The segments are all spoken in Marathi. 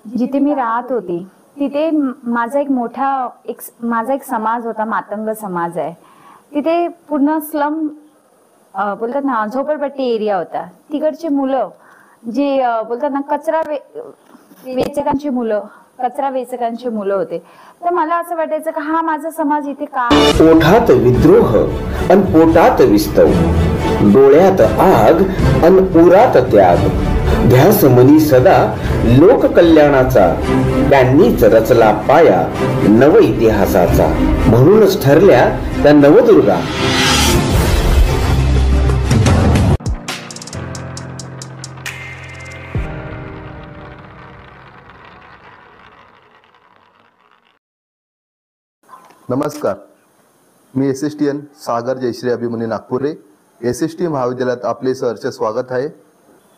जिथे मी राहत होती तिथे माझा एक समाज होता, मातंग समाज आहे तिथे. पूर्ण स्लम बोलतात ना, झोपडपट्टी एरिया होता. तिकडची मुलं जी बोलतात ना, कचरा वेचकांची मुलं होते. तर मला असं वाटायचं की हा माझा समाज इथे का? ओठात विद्रोह अन पोटात विस्तव, डोळ्यात आग अन उरात त्याग, ध्यास मनी सदा लोक कल्याणाचा, त्यांनीच रचला पाया नव इतिहासाचा. म्हणूनच ठरल्या त्या नवदुर्गा. नमस्कार, मी SSTN सागर जयश्री अभिमन्यू नागपुरे. SST महाविद्यालयात आपले सहर्ष स्वागत आहे.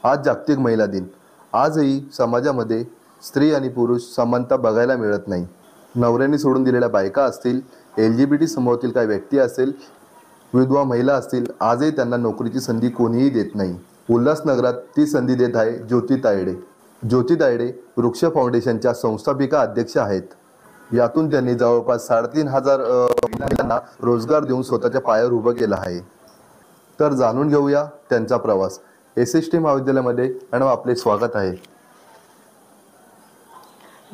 आज जागतिक महिला दिन. आजही समाजामध्ये स्त्री आणि पुरुष समानता बघायला मिळत नाही. नवऱ्याने सोडून दिलेल्या बायका असतील, LGBT समूहातील काही व्यक्ती असेल, विधवा महिला असतील, आजही त्यांना नोकरीची संधी कोणीही देत नाही. उल्हासनगरात ती संधी देत आहे ज्योती तायडे. ज्योती तायडे वृक्ष फाउंडेशनच्या संस्थापिका अध्यक्ष आहेत. यातून त्यांनी जवळपास 3,500 महिलांना रोजगार देऊन स्वतःच्या पायावर उभं केलं आहे. तर जाणून घेऊया त्यांचा प्रवास. SST महाविद्यालयामध्ये मॅडम आपले स्वागत आहे.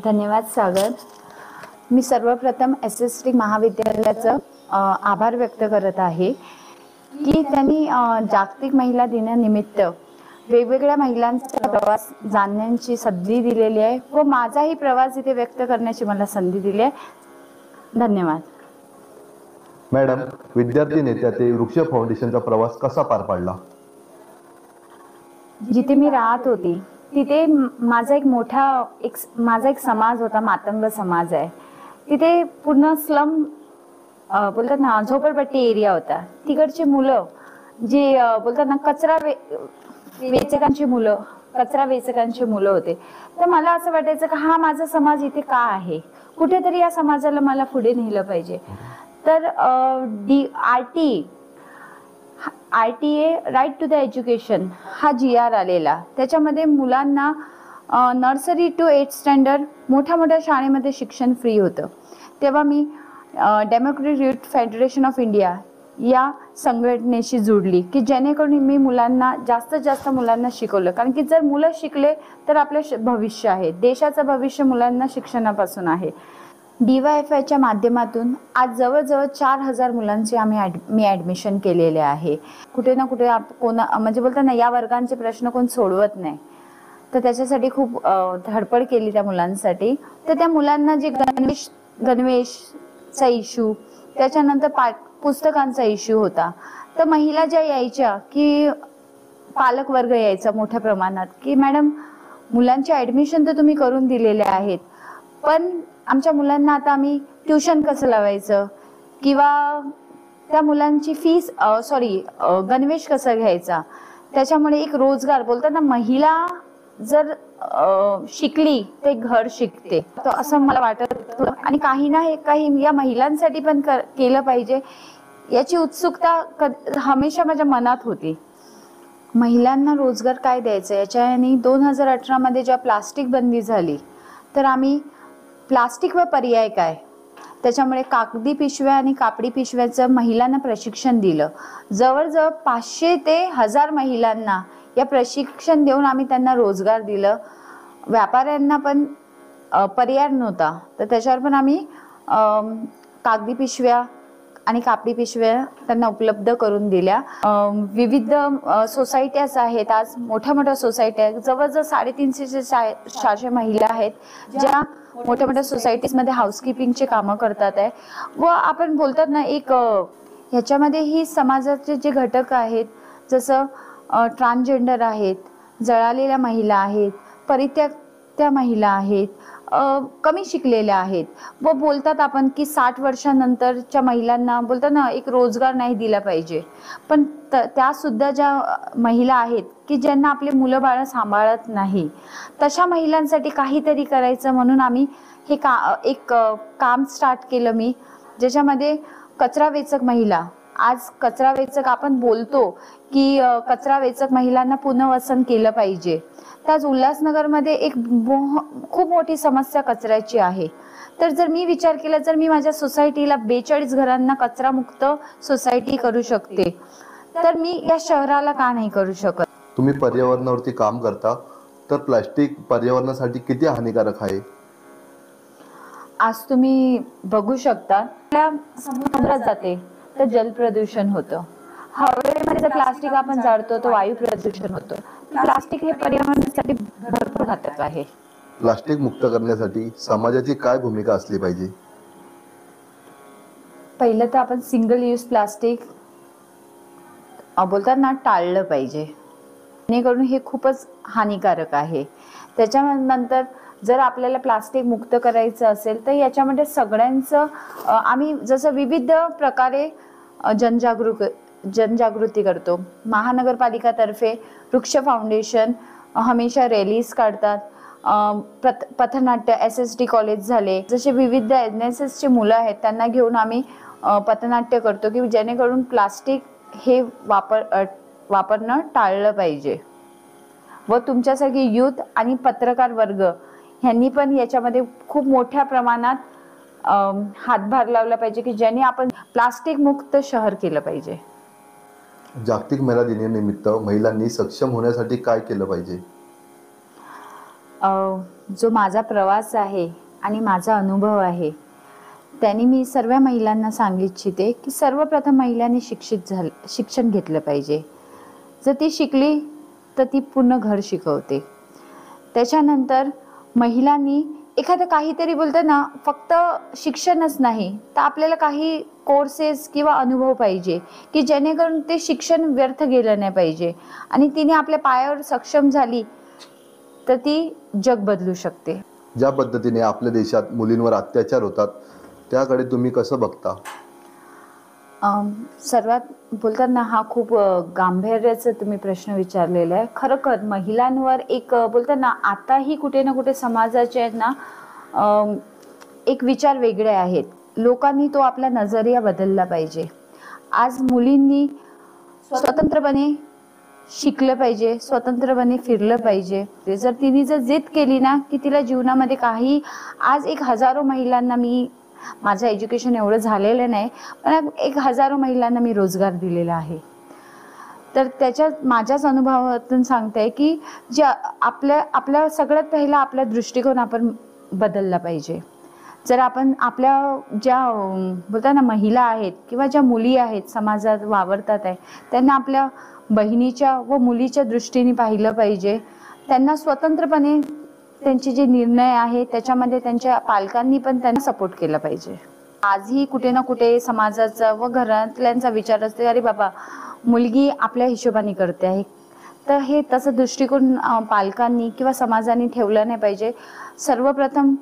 धन्यवाद सागर. मी सर्वप्रथम SST महाविद्यालयाचं आभार व्यक्त करत आहे की त्यांनी जागतिक महिला दिनानिमित्त वेगवेगळ्या महिलांचा प्रवास जाणण्याची संधी दिलेली आहे व माझाही प्रवास इथे व्यक्त करण्याची मला संधी दिली आहे. धन्यवाद. मॅडम, विद्यार्थी नेत्या ते वृक्ष फाउंडेशनचा प्रवास कसा पार पाडला? जिथे मी राहत होती तिथे माझा एक समाज होता, मातंग समाज आहे तिथे. पूर्ण स्लम बोलतात ना, झोपडपट्टी एरिया होता. तिकडची मुलं जी बोलतात ना, कचरा वेचकांची मुलं होते. तर मला असं वाटायचं की हा माझा समाज इथे का आहे, कुठेतरी या समाजाला मला पुढे नेलं पाहिजे. तर RTA right to the education हा GR आलेला. त्याच्यामध्ये मुलांना नर्सरी टू 8th स्टँडर्ड मोठ्या शाळेमध्ये शिक्षण फ्री होतं. तेव्हा मी democratic youth federation of India या संघटनेशी जुडली की जेणेकरून मी जास्तीत जास्त मुलांना शिकवलं. कारण की जर मुलं शिकले तर आपलं भविष्य आहे, देशाचं भविष्य मुलांना शिक्षणापासून आहे. DYFIच्या माध्यमातून आज जवळजवळ 4,000 मुलांचे मी ॲडमिशन केलेले आहे. कुठे ना कुठे म्हणजे बोलतात ना, या वर्गांचे प्रश्न कोण सोडवत नाही. तर त्याच्यासाठी खूप धडपड केली त्या मुलांसाठी. तर त्या मुलांना जे गणवेशचा इश्यू, त्याच्यानंतर पुस्तकांचा इश्यू होता. तर महिला ज्या यायच्या की पालक वर्ग यायचा मोठ्या प्रमाणात की मॅडम, मुलांचे ॲडमिशन तर तुम्ही करून दिलेले आहेत, पण आमच्या मुलांना आता आम्ही ट्युशन कसं लावायचं किंवा त्या मुलांची फीस गणवेश कसं घ्यायचा. त्याच्यामुळे एक रोजगार बोलतात ना, महिला जर शिकली तर घर शिकते, तर असं मला वाटत होतं. आणि काही या महिलांसाठी पण केलं पाहिजे याची उत्सुकता हमेशा माझ्या मनात होती. महिलांना रोजगार काय द्यायचं याच्याने 2018 मध्ये जेव्हा प्लास्टिक बंदी झाली तर आम्ही प्लास्टिक व पर्याय काय, त्याच्यामुळे कागदी पिशव्या आणि कापडी पिशव्याचं महिलांना प्रशिक्षण दिलं. जवळजवळ 500 ते 1000 महिलांना या प्रशिक्षण देऊन आम्ही त्यांना रोजगार दिलं. व्यापाऱ्यांना पण पर्याय नव्हता, तर त्याच्यावर पण आम्ही कागदी पिशव्या आणि कापडी पिशव्या त्यांना उपलब्ध करून दिल्या. विविध सोसायट्याच आहेत, आज मोठ्या सोसायट्या, जवळजवळ 350 ते 400 महिला आहेत ज्या मोठ्या सोसायटीजमध्ये हाऊसकीपिंगचे कामं करतात आहे. व आपण बोलतात ना, एक ह्याच्यामध्ये ही समाजाचे जे घटक आहेत, जसं ट्रान्सजेंडर आहेत, जळालेल्या महिला आहेत, परित्यक्त्या महिला आहेत, कमी शिकलेल्या आहेत व बोलतात आपण की 60 वर्षानंतरच्या महिलांना बोलतात ना, एक रोजगार नाही दिला पाहिजे. पण त्या सुद्धा ज्या महिला आहेत की ज्यांना आपले मुलं बाळं सांभाळत नाही, तशा महिलांसाठी काहीतरी करायचं म्हणून आम्ही हे काम स्टार्ट केलं मी, ज्याच्यामध्ये कचरा वेचक महिला आज कचरा वेचक आपण बोलतो की कचरा वेचक महिलांना पुनर्वसन केलं पाहिजे. तर आज उल्हासनगरमध्ये एक खूप मोठी समस्या कचऱ्याची आहे. तर जर मी विचार केला, जर मी माझ्या सोसायटीला 42 घरांना कचरा मुक्त सोसायटी करू शकते, तर मी या शहराला का नाही करू शकत. तुम्ही पर्यावरणावरती काम करता, तर प्लास्टिक पर्यावरणासाठी किती हानिकारक आहे? आज तुम्ही बघू शकता, आपल्या समुद्रात जाते तर जल प्रदूषण होतं. हवेमध्ये जर प्लास्टिक आपण जाळतो तर वायू प्रदूषण होतं. प्लास्टिक हे पर्यावरणासाठी भरपूर घातक आहे. प्लास्टिक मुक्त करण्यासाठी समाजाची काय भूमिका असली पाहिजे? पहिलं तर आपण सिंगल यूज प्लास्टिक बोलतात ना टाळलं पाहिजे, जेणेकरून हे खूपच हानिकारक आहे. त्याच्यानंतर जर आपल्याला प्लास्टिक मुक्त करायचं असेल तर याच्यामध्ये सगळ्यांचं आम्ही जसं विविध प्रकारे जनजागृती करतो. महानगरपालिकातर्फे वृक्ष फाउंडेशन हमेशा रॅलीज काढतात. पथनाट्य SST कॉलेज झाले, जसे विविध NSS चे मुलं आहेत त्यांना घेऊन आम्ही पथनाट्य करतो की जेणेकरून प्लास्टिक हे वापरणं टाळलं पाहिजे. व तुमच्यासारखे यूथ आणि पत्रकार वर्ग ह्यांनी पण याच्यामध्ये खूप मोठ्या प्रमाणात हातभार लावला पाहिजे की ज्याने आपण प्लास्टिक मुक्त शहर केलं पाहिजे. जागतिक महिला दिनानिमित्त महिलांनी सक्षम होण्यासाठी काय केलं पाहिजे? जो माझा प्रवास आहे आणि माझा अनुभव आहे त्यांनी मी सर्व महिलांना सांगू इच्छिते की सर्वप्रथम महिलांनी शिक्षण घेतलं पाहिजे. जर ती शिकली तर ती पूर्ण घर शिकवते. त्याच्यानंतर महिलांनी एखादं काहीतरी बोलतं ना, फक्त शिक्षणच नाही तर आपल्याला काही कोर्सेस किंवा अनुभव पाहिजे की जेणेकरून ते शिक्षण व्यर्थ गेलं नाही पाहिजे. आणि तिने आपल्या पायावर सक्षम झाली तर ती जग बदलू शकते. ज्या पद्धतीने आपल्या देशात मुलींवर अत्याचार होतात त्याकडे तुम्ही कसं बघता? सर्वात बोलतात ना, हा खूप गांभीर्याचा तुम्ही प्रश्न विचारलेला आहे. खरोखर महिलांवर एक बोलतात ना, आताही कुठे ना कुठे समाजाचे आहेत ना एक विचार वेगळे आहेत. लोकांनी तो आपला नजरिया बदलला पाहिजे. आज मुलींनी स्वतंत्रपणे शिकलं पाहिजे, स्वतंत्रपणे फिरलं पाहिजे. जर तिने जिद केली ना की तिला जीवनामध्ये काही, आज हजारो महिलांना मी, माझं एज्युकेशन एवढं झालेलं नाही पण हजारो महिलांना मी रोजगार दिलेला आहे. तर त्याच्यात माझ्याच अनुभवातून सांगते की ज्या आपल्या सगळ्यात पहिला आपला दृष्टिकोन आपण बदलला पाहिजे. जर आपण आपल्या ज्या बोलतात ना महिला आहेत किंवा ज्या मुली आहेत समाजात वावरतात आहे त्यांना आपल्या बहिणीच्या व मुलीच्या दृष्टीने पाहिलं पाहिजे. त्यांना स्वतंत्रपणे त्यांचे जे निर्णय आहे त्याच्यामध्ये त्यांच्या पालकांनी पण त्यांना सपोर्ट केला पाहिजे. आजही कुठे ना कुठे समाजाचा व घरातल्यांचा विचार असते, अरे बाबा मुलगी आपल्या हिशोबाने करते आहे, तर हे तसं दृष्टिकोन पालकांनी किंवा समाजाने ठेवलं नाही पाहिजे. सर्वप्रथम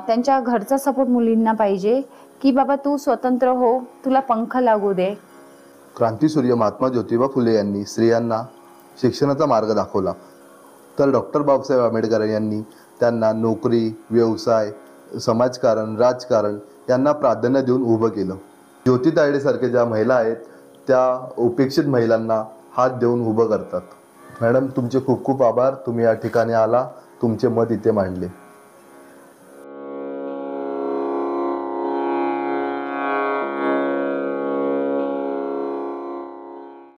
त्यांच्या घरचा सपोर्ट मुलींना पाहिजे की बाबा तू स्वतंत्र हो, तुला पंख लागू दे. क्रांतीसूर्य महात्मा ज्योतिबा फुले यांनी स्त्रियांना शिक्षणाचा मार्ग दाखवला, तर डॉक्टर बाबासाहेब आंबेडकर यांनी त्यांना नोकरी, व्यवसाय, समाजकारण, राजकारण यांना प्राधान्य देऊन उभं केलं. ज्योती तायडेसारखे ज्या महिला आहेत त्या उपेक्षित महिलांना हात देऊन उभं करतात. मॅडम, तुमचे खूप खूप आभार. तुम्ही या ठिकाणी आला, तुमचे मत इथे मांडले.